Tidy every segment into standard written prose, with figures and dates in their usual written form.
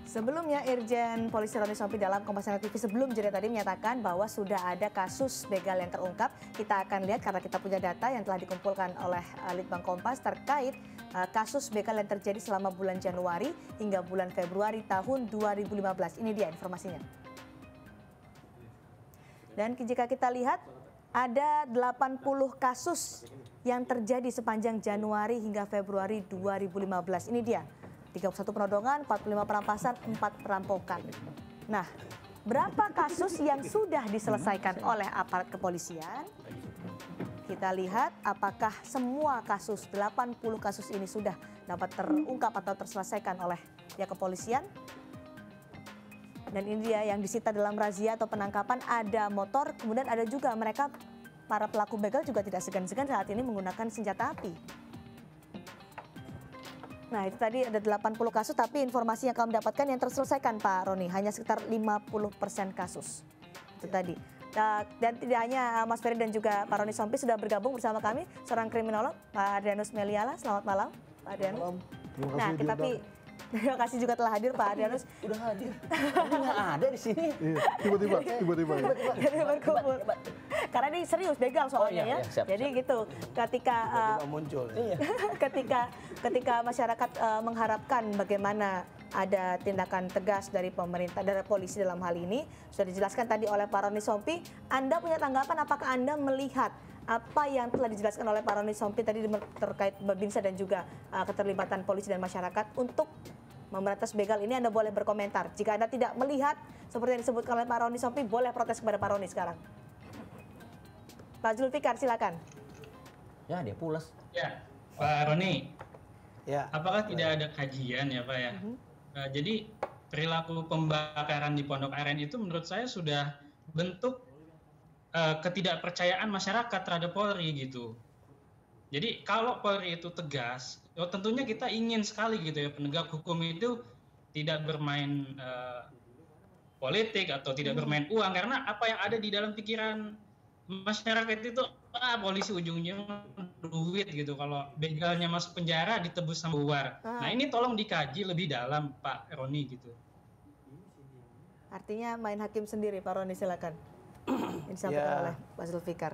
Sebelumnya, Irjen Polisi Roni Sompi dalam Kompas TV sebelum jeda tadi menyatakan bahwa sudah ada kasus begal yang terungkap. Kita akan lihat karena kita punya data yang telah dikumpulkan oleh Litbang Kompas terkait kasus begal yang terjadi selama bulan Januari hingga bulan Februari tahun 2015. Ini dia informasinya. Dan jika kita lihat, ada 80 kasus yang terjadi sepanjang Januari hingga Februari 2015. Ini dia. 31 penodongan, 45 perampasan, 4 perampokan. Nah, berapa kasus yang sudah diselesaikan oleh aparat kepolisian? Kita lihat apakah semua kasus, 80 kasus ini sudah dapat terungkap atau terselesaikan oleh pihak kepolisian. Dan ini dia yang disita dalam razia atau penangkapan, ada motor, kemudian ada juga mereka, para pelaku begal juga tidak segan-segan saat ini menggunakan senjata api. Nah, itu tadi ada 80 kasus, tapi informasi yang kami dapatkan yang terselesaikan Pak Roni, hanya sekitar 50% kasus. Itu tadi. Dan tidak hanya Mas Ferry dan juga Pak Roni Sompi sudah bergabung bersama kami, seorang kriminolog, Pak Adrianus Meliala. Selamat malam, Pak Adrianus. Nah, terima kasih juga telah hadir Pak Adrianus. Udah hadir, tapi nggak ada di sini. Tiba-tiba. Jadi berkumpul. Karena ini serius begal soalnya ya. Siap. Jadi gitu, ketika muncul. ketika masyarakat mengharapkan bagaimana ada tindakan tegas dari pemerintah, dari polisi dalam hal ini, sudah dijelaskan tadi oleh Pak Roni Sompi. Anda punya tanggapan, apakah Anda melihat apa yang telah dijelaskan oleh Pak Roni Sompi tadi terkait Babinsa dan juga keterlibatan polisi dan masyarakat untuk memberantas begal ini? Anda boleh berkomentar. Jika Anda tidak melihat seperti yang disebutkan oleh Pak Roni Sompi, boleh protes kepada Pak Roni sekarang. Pak Zulfikar, silakan. Ya, dia pulas. Ya, Pak Roni. Ya. Apakah tidak ada kajian ya Pak ya? Jadi perilaku pembakaran di Pondok Aren itu menurut saya sudah bentuk ketidakpercayaan masyarakat terhadap Polri gitu. Jadi kalau Polri itu tegas, tentunya kita ingin sekali gitu ya penegak hukum itu tidak bermain politik atau tidak bermain uang, karena apa yang ada di dalam pikiran masyarakat itu polisi ujungnya duit gitu. Kalau begalnya masuk penjara ditebus sama luar. Nah ini tolong dikaji lebih dalam Pak Roni gitu. Artinya main hakim sendiri, Pak Roni, silakan. Ini disampaikan oleh Pak Zulfikar.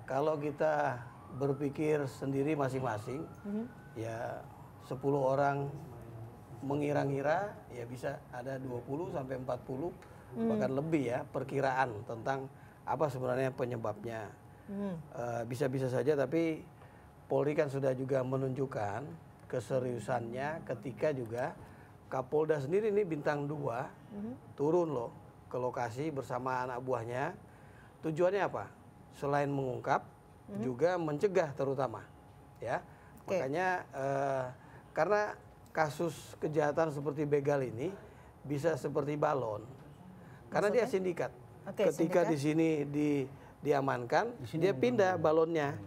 Kalau kita berpikir sendiri masing-masing, ya 10 orang mengira-ngira ya bisa ada 20 sampai 40 bahkan lebih ya perkiraan tentang apa sebenarnya penyebabnya. Bisa-bisa saja, tapi Polri kan sudah juga menunjukkan keseriusannya ketika juga Kapolda sendiri ini bintang 2 turun loh ke lokasi bersama anak buahnya. Tujuannya apa? Selain mengungkap, juga mencegah terutama, ya. Makanya karena kasus kejahatan seperti begal ini bisa seperti balon, karena dia sindikat. Ketika di sini diamankan, dia pindah balonnya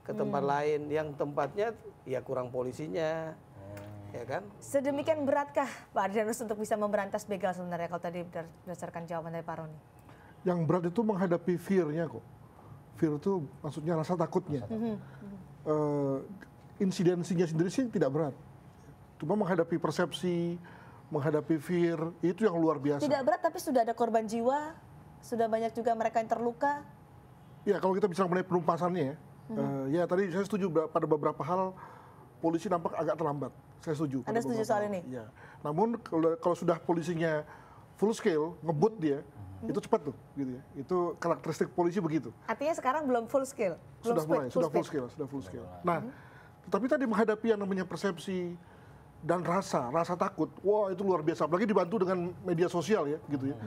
ke tempat lain yang tempatnya ya kurang polisinya. Ya kan? Sedemikian beratkah Pak Adrianus untuk bisa memberantas begal sebenarnya kalau tadi berdasarkan jawaban dari Pak Roni? Yang berat itu menghadapi fear-nya kok. Fear itu maksudnya rasa takutnya. Insidensinya sendiri sih tidak berat. Cuma menghadapi persepsi, menghadapi fear, itu yang luar biasa. Tidak berat, tapi sudah ada korban jiwa, sudah banyak juga mereka yang terluka. Ya kalau kita bicara mengenai penumpasannya ya tadi saya setuju pada beberapa hal polisi nampak agak terlambat. Saya setuju. Anda setuju soal ini? Ya. Namun kalau sudah polisinya full scale, ngebut dia, itu cepat tuh, gitu ya. Itu karakteristik polisi begitu. Artinya sekarang belum full scale? Sudah full scale. Nah, tapi tadi menghadapi yang namanya persepsi dan rasa takut, wah itu luar biasa. Apalagi dibantu dengan media sosial ya, gitu ya.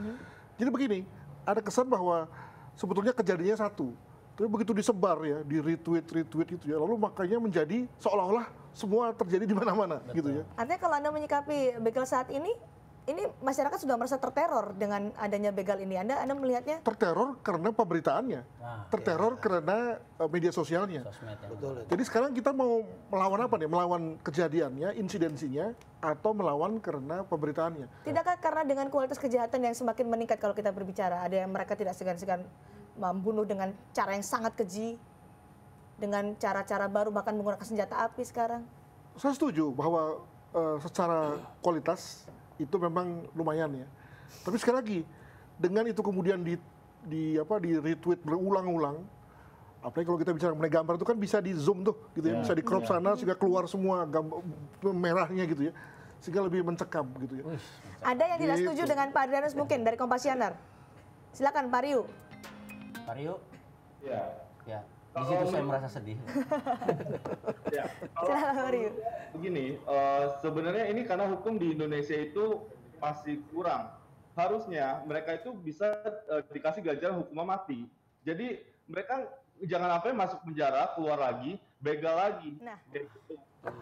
Jadi begini, ada kesan bahwa sebetulnya kejadiannya satu. Tapi begitu disebar ya, di retweet itu ya, lalu makanya menjadi seolah-olah semua terjadi di mana-mana gitu ya. Artinya kalau Anda menyikapi begal saat ini masyarakat sudah merasa terteror dengan adanya begal ini. Anda melihatnya? Terteror karena pemberitaannya, terteror karena media sosialnya. Betul. Jadi sekarang kita mau melawan apa nih? Melawan kejadiannya, insidensinya, atau melawan karena pemberitaannya? Tidakkah karena dengan kualitas kejahatan yang semakin meningkat kalau kita berbicara, ada yang mereka tidak segan-segan membunuh dengan cara yang sangat keji, dengan cara-cara baru bahkan menggunakan senjata api sekarang? Saya setuju bahwa secara kualitas itu memang lumayan ya. Tapi sekali lagi, dengan itu kemudian di retweet berulang-ulang, apalagi kalau kita bicara mengenai gambar itu kan bisa di zoom tuh gitu ya, bisa di crop sana sehingga keluar semua gambar merahnya gitu ya, sehingga lebih mencekam gitu ya. Ada yang tidak setuju Gitu. dengan Pak Adrianus mungkin dari Kompasianer? Silakan Pak Ryu. Pak Rio, Ya. ya. Di situ saya merasa sedih. Ya. Silakan Pak Ryu. Begini, sebenarnya ini karena hukum di Indonesia itu masih kurang. Harusnya mereka itu bisa dikasih ganjaran hukuman mati. Jadi mereka jangan sampai masuk penjara, keluar lagi, begal lagi. Nah,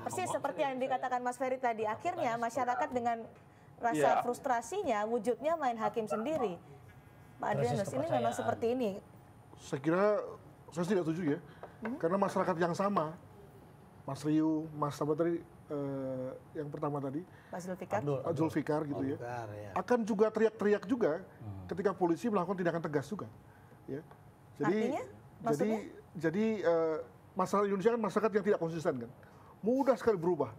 persis seperti yang dikatakan Mas Ferry tadi, akhirnya masyarakat dengan rasa frustrasinya wujudnya main hakim sendiri. Pak Adrianus, ini memang seperti ini. Saya kira saya tidak setuju ya, karena masyarakat yang sama, Mas Ryu, Mas Sabat tadi, yang pertama tadi, Pak Zulfikar. Pak Zulfikar gitu ya, Zulfikar, ya. akan juga teriak-teriak juga ketika polisi melakukan tindakan tegas juga. Ya. Artinya? Maksudnya? Jadi masyarakat Indonesia kan masyarakat yang tidak konsisten kan, mudah sekali berubah,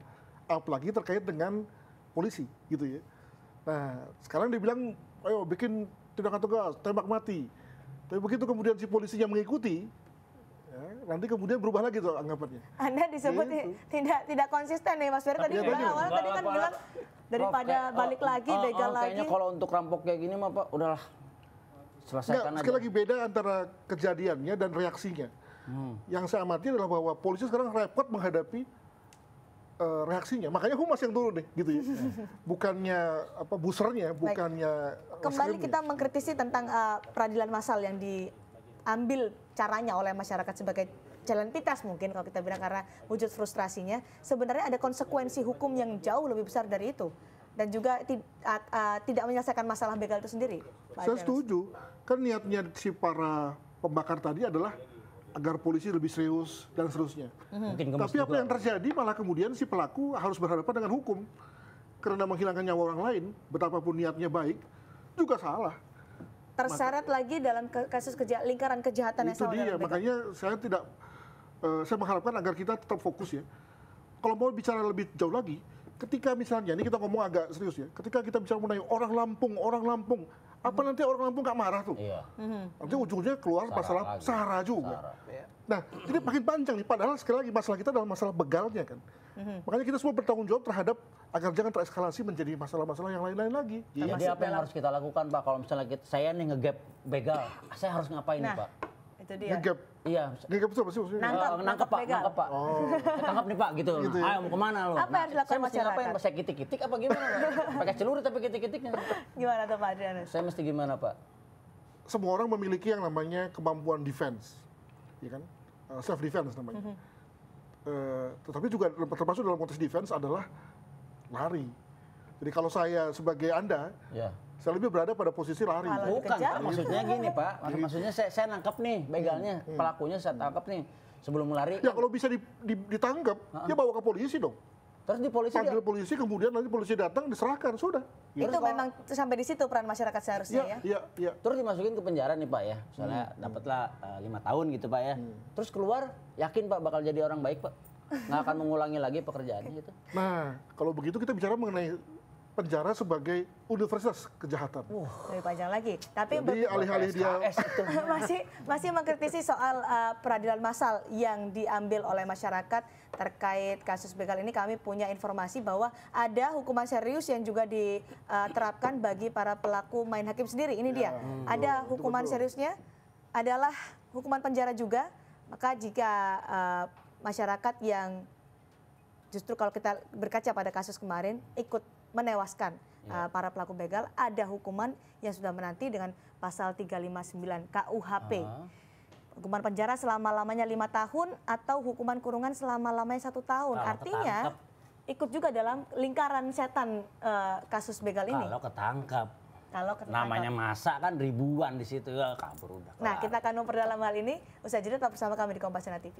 apalagi terkait dengan polisi gitu ya. Nah sekarang dibilang, ayo bikin tindakan tegas, tembak mati. Tapi begitu kemudian si polisinya mengikuti, ya, nanti kemudian berubah lagi tuh anggapannya. Anda disebut Gitu. tidak konsisten nih Mas Ferry tadi Iya, bilang tadi. awalnya tadi kan bilang daripada balik lagi, begal lagi. Kayaknya kalau untuk rampok kayak gini mah Pak, udahlah. Selesaikan Enggak, aja. sekali lagi beda antara kejadiannya dan reaksinya. Yang saya amati adalah bahwa polisi sekarang repot menghadapi reaksinya. Makanya humas yang turun nih, gitu ya. Bukannya busernya, bukannya Kembali reskrimnya. kita mengkritisi tentang peradilan massal yang diambil caranya oleh masyarakat sebagai jalan pintas mungkin kalau kita bilang karena wujud frustrasinya. Sebenarnya ada konsekuensi hukum yang jauh lebih besar dari itu. Dan juga tidak menyelesaikan masalah begal itu sendiri. Pak Saya Adrianus. setuju. Kan niatnya si para pembakar tadi adalah agar polisi lebih serius dan seterusnya. Mungkin gemes Tapi apa juga. yang terjadi malah kemudian si pelaku harus berhadapan dengan hukum. Karena menghilangkan nyawa orang lain, betapapun niatnya baik, juga salah. Terseret lagi dalam kasus lingkaran kejahatan yang Itu sama dia, dengan begal. makanya saya mengharapkan agar kita tetap fokus ya. Kalau mau bicara lebih jauh lagi, ketika misalnya, ini kita ngomong agak serius ya, ketika kita bicara mengenai orang Lampung, apa nanti orang Lampung nggak marah tuh? Iya. Nanti ujungnya keluar Sara masalah lagi. SARA juga. Sara. Nah, ini makin panjang nih, padahal sekali lagi masalah kita adalah masalah begalnya kan. Makanya kita semua bertanggung jawab terhadap agar jangan tereskalasi menjadi masalah-masalah yang lain-lain lagi. Jadi apa yang harus kita lakukan Pak? Kalau misalnya saya nih ngegap begal, saya harus ngapain nih Nah, Pak? itu dia. Ngegap. Iya. Ngegap itu apa sih maksudnya? Nangkep Pak, begal. nangkep Pak. Ketangkap nih Pak gitu. Gitu ya. Ayo mau kemana lo? Apa yang harus dilakukan saya mesti ngapain? masyarakat? Saya kitik-kitik apa gimana Pak? Pakai celurit tapi kitik-kitiknya. Gimana tuh Pak Adrianus? Saya mesti gimana Pak? Semua orang memiliki yang namanya kemampuan defense, ya kan? Self defense namanya. Tetapi juga termasuk dalam konteks defense adalah lari. Jadi kalau saya sebagai Anda, Ya. saya lebih berada pada posisi lari. Kalau Bukan dikejar? Pak, maksudnya gini Pak. Maksudnya saya nangkep nih begalnya, pelakunya saya tangkap nih. Sebelum lari, Ya kalau bisa ditangkap, ya bawa ke polisi dong. terus di polisi dia, Panggil polisi, kemudian nanti polisi datang, diserahkan, sudah. Itu memang sampai di situ peran masyarakat seharusnya ya. Iya. terus dimasukin ke penjara nih Pak ya. Misalnya dapatlah 5 tahun gitu Pak ya. Terus keluar, yakin Pak bakal jadi orang baik Pak? Nggak akan mengulangi lagi pekerjaannya gitu. Nah, kalau begitu kita bicara mengenai penjara sebagai universitas kejahatan. Lebih panjang lagi. Tapi Jadi alih-alih dia SKS itu. masih mengkritisi soal peradilan massal yang diambil oleh masyarakat terkait kasus begal ini, kami punya informasi bahwa ada hukuman serius yang juga diterapkan bagi para pelaku main hakim sendiri. Ini dia. Ada hukuman seriusnya adalah hukuman penjara juga. Maka jika masyarakat yang justru kalau kita berkaca pada kasus kemarin ikut menewaskan para pelaku begal, ada hukuman yang sudah menanti dengan pasal 359 KUHP. Hukuman penjara selama-lamanya 5 tahun atau hukuman kurungan selama-lamanya 1 tahun. Kalau Artinya ikut juga dalam lingkaran setan kasus begal ini. Kalau ketangkap. Kalau ketangkap. Namanya masa kan ribuan di situ ya kabur udah. Nah, kelar. kita akan memperdalam hal ini. Usai jeda tetap bersama kami di Kompasiana TV.